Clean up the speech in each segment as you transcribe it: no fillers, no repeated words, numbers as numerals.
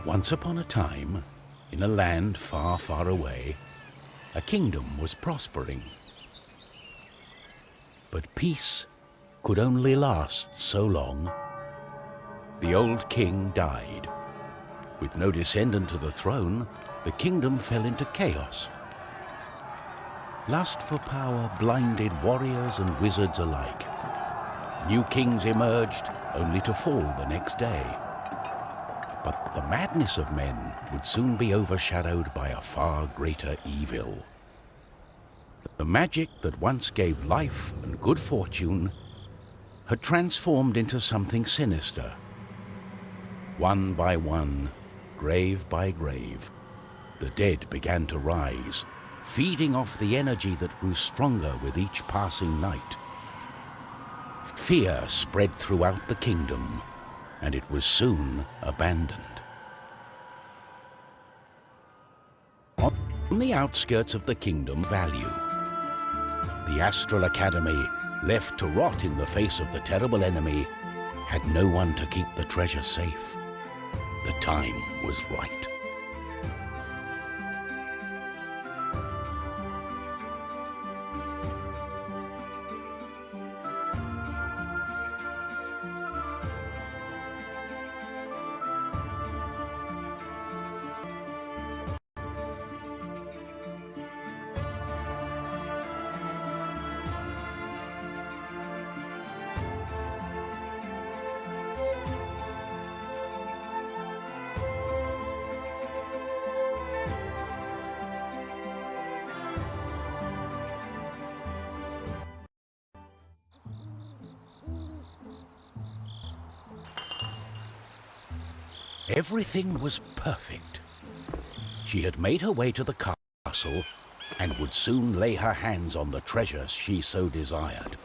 Once upon a time, in a land far, far away, a kingdom was prospering. But peace could only last so long. The old king died. With no descendant to the throne, the kingdom fell into chaos. Lust for power blinded warriors and wizards alike. New kings emerged, only to fall the next day. But the madness of men would soon be overshadowed by a far greater evil. The magic that once gave life and good fortune had transformed into something sinister. One by one, grave by grave, the dead began to rise, feeding off the energy that grew stronger with each passing night. Fear spread throughout the kingdom, and it was soon abandoned. On the outskirts of the kingdom, value. The Astral Academy, left to rot in the face of the terrible enemy, had no one to keep the treasure safe. The time was right. Everything was perfect. She had made her way to the castle and would soon lay her hands on the treasure she so desired.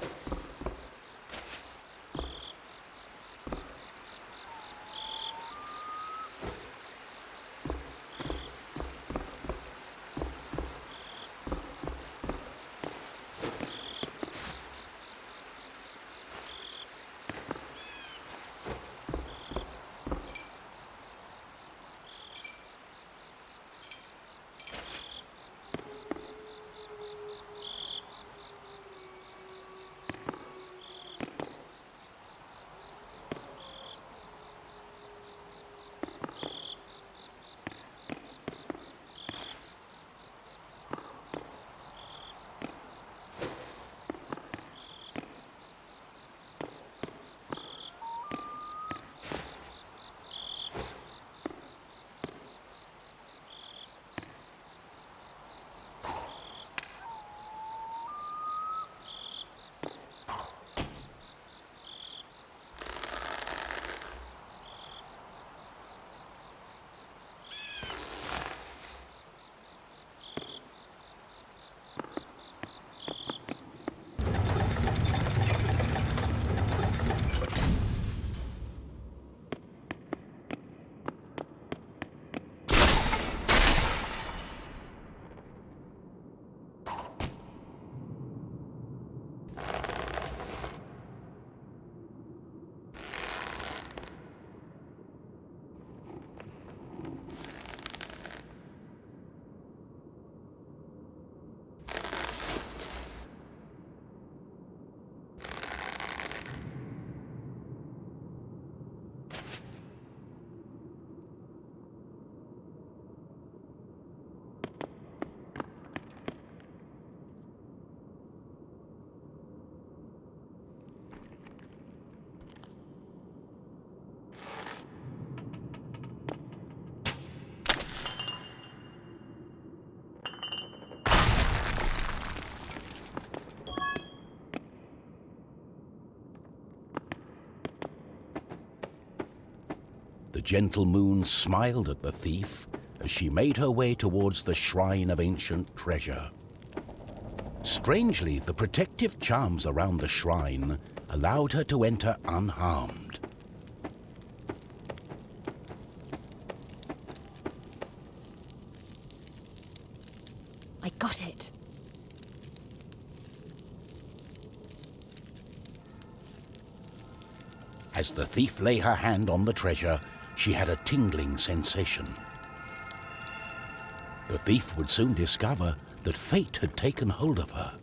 The gentle moon smiled at the thief as she made her way towards the shrine of ancient treasure. Strangely, the protective charms around the shrine allowed her to enter unharmed. I got it. As the thief lay her hand on the treasure, she had a tingling sensation. The thief would soon discover that fate had taken hold of her.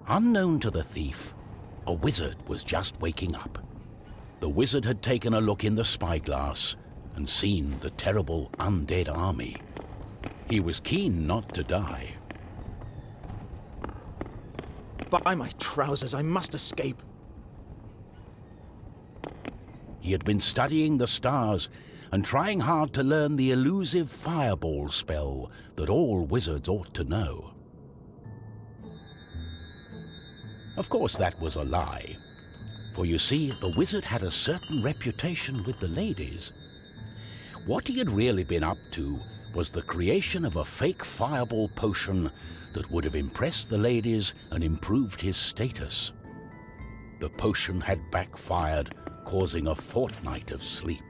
Unknown to the thief, a wizard was just waking up. The wizard had taken a look in the spyglass and seen the terrible undead army. He was keen not to die. By my trousers, I must escape. He had been studying the stars and trying hard to learn the elusive fireball spell that all wizards ought to know. Of course, that was a lie. For you see, the wizard had a certain reputation with the ladies. What he had really been up to was the creation of a fake fireball potion that would have impressed the ladies and improved his status. The potion had backfired, causing a fortnight of sleep.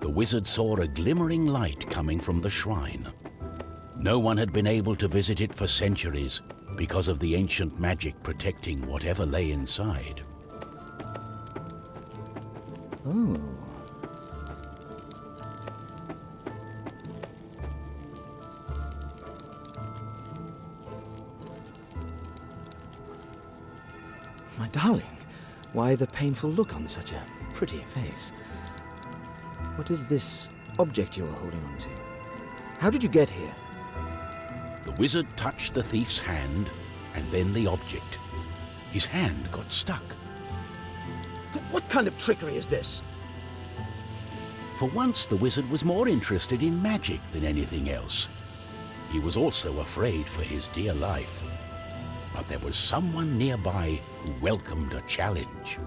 The wizard saw a glimmering light coming from the shrine. No one had been able to visit it for centuries because of the ancient magic protecting whatever lay inside. Oh. My darling, why the painful look on such a pretty face? What is this object you are holding on to? How did you get here? The wizard touched the thief's hand and then the object. His hand got stuck. What kind of trickery is this? For once, the wizard was more interested in magic than anything else. He was also afraid for his dear life. But there was someone nearby who welcomed a challenge.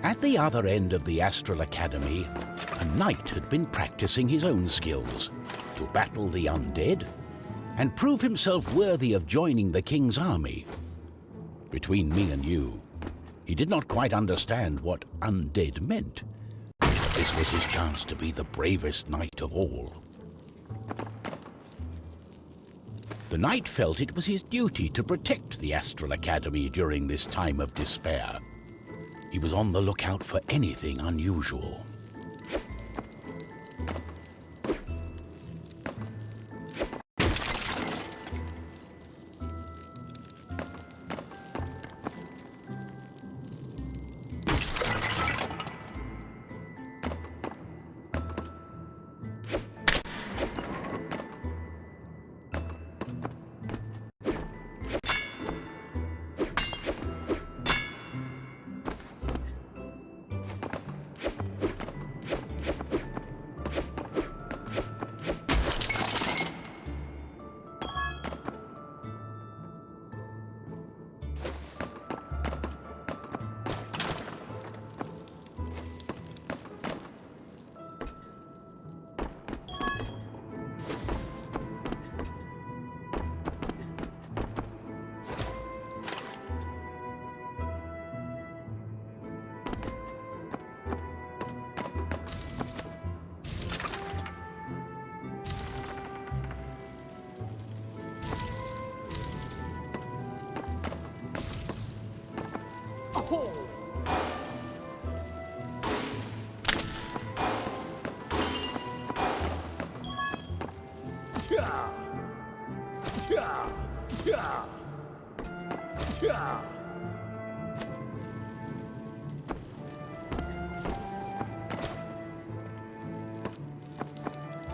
At the other end of the Astral Academy, a knight had been practicing his own skills to battle the undead and prove himself worthy of joining the king's army. Between me and you, he did not quite understand what undead meant. But this was his chance to be the bravest knight of all. The knight felt it was his duty to protect the Astral Academy during this time of despair. He was on the lookout for anything unusual.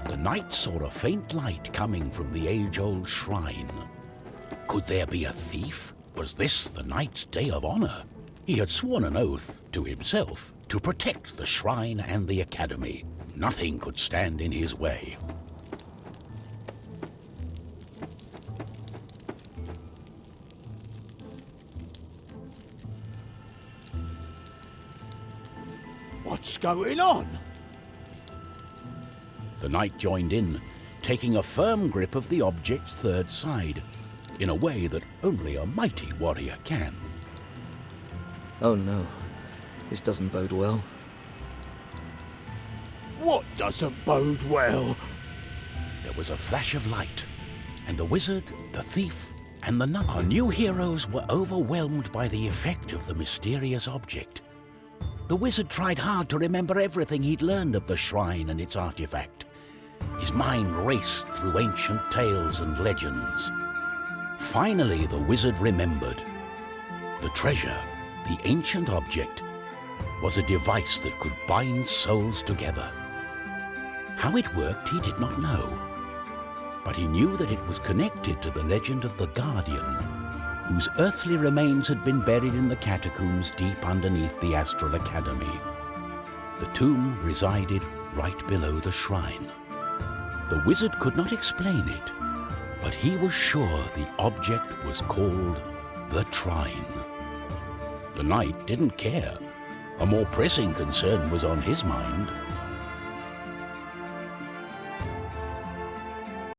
The knight saw a faint light coming from the age-old shrine. Could there be a thief? Was this the knight's day of honor? He had sworn an oath to himself to protect the shrine and the academy. Nothing could stand in his way. What's going on? The knight joined in, taking a firm grip of the object's third side, in a way that only a mighty warrior can. Oh no, this doesn't bode well. What doesn't bode well? There was a flash of light, and the wizard, the thief, and the nun, our new heroes, were overwhelmed by the effect of the mysterious object. The wizard tried hard to remember everything he'd learned of the shrine and its artifact. His mind raced through ancient tales and legends. Finally, the wizard remembered. The treasure, the ancient object, was a device that could bind souls together. How it worked, he did not know. But he knew that it was connected to the legend of the Guardian, whose earthly remains had been buried in the catacombs deep underneath the Astral Academy. The tomb resided right below the shrine. The wizard could not explain it, but he was sure the object was called the Trine. The knight didn't care. A more pressing concern was on his mind.